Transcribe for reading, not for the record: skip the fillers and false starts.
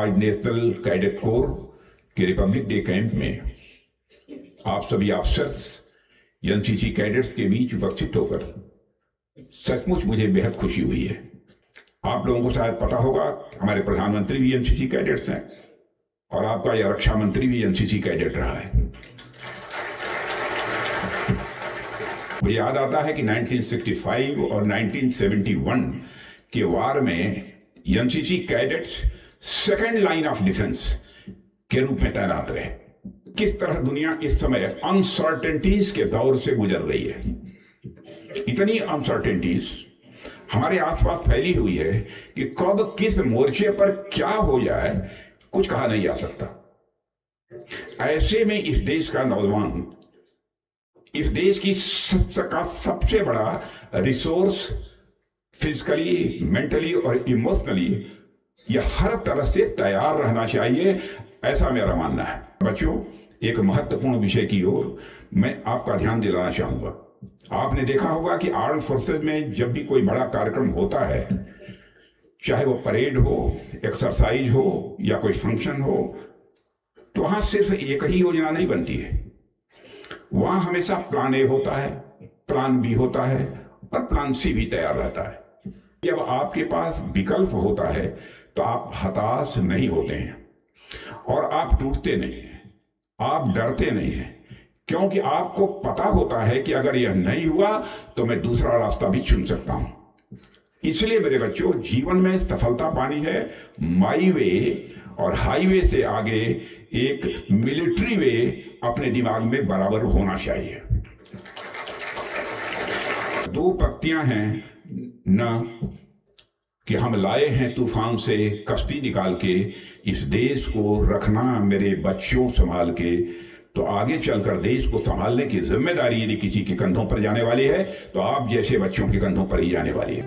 आज national cadet corps के Republic day camp में आप सभी ऑफिसर्स एनसीसी कैडेट्स के बीच उपस्थित होकर सचमुच मुझे बेहद खुशी हुई है। आप लोगों को शायद पता होगा हमारे प्रधानमंत्री भी एनसीसी कैडेट्स हैं और आपका यह रक्षा मंत्री भी एनसीसी कैडेट रहा है। मुझे याद आता है कि 1965 और 1971 के वार में NCC cadets second line of defence के रूप में तैनात रहे। किस तरह दुनिया इस समय अनसर्टेनिटीज के दौर से गुजर रही है। इतनी अनसर्टेनिटीज हमारे आसपास फैली हुई है कि कब किस मोर्चे पर क्या हो जाए कुछ कहा नहीं जा सकता। ऐसे में इस देश का नौजवान, इस देश की सबसे बड़ा रिसोर्स फिजिकली, मेंटली और इमोशनली यह हर तरह से तैयार रहना चाहिए, ऐसा मेरा मानना है। बच्चों, एक महत्वपूर्ण विषय की ओर मैं आपका ध्यान दिलाना चाहूंगा। आपने देखा होगा कि आर्म फोर्सेज में जब भी कोई बड़ा कार्यक्रम होता है, चाहे वो परेड हो, एक्सरसाइज हो या कोई फंक्शन हो, तो वहां सिर्फ एक ही योजना नहीं बनती है। वहां हमेशा प्लान ए होता है, प्लान बी होता है और प्लान सी भी तैयार रहता है। जब आपके पास विकल्प होता है तो आप हताश नहीं होते हैं और आप टूटते नहीं हैं, आप डरते नहीं हैं, क्योंकि आपको पता होता है कि अगर यह नहीं हुआ तो मैं दूसरा रास्ता भी चुन सकता हूं। इसलिए मेरे बच्चों, जीवन में सफलता पानी है, माई वे और हाईवे से आगे एक मिलिट्री वे अपने दिमाग में बराबर होना चाहिए। दो पंक्तियां हैं न कि हम लाए हैं तूफान से कश्ती निकाल के, इस देश को रखना मेरे बच्चों संभाल के। तो आगे चलकर देश को संभालने की जिम्मेदारी यदि किसी के कंधों पर जाने वाली है तो आप जैसे बच्चों के कंधों पर ही जाने वाली है।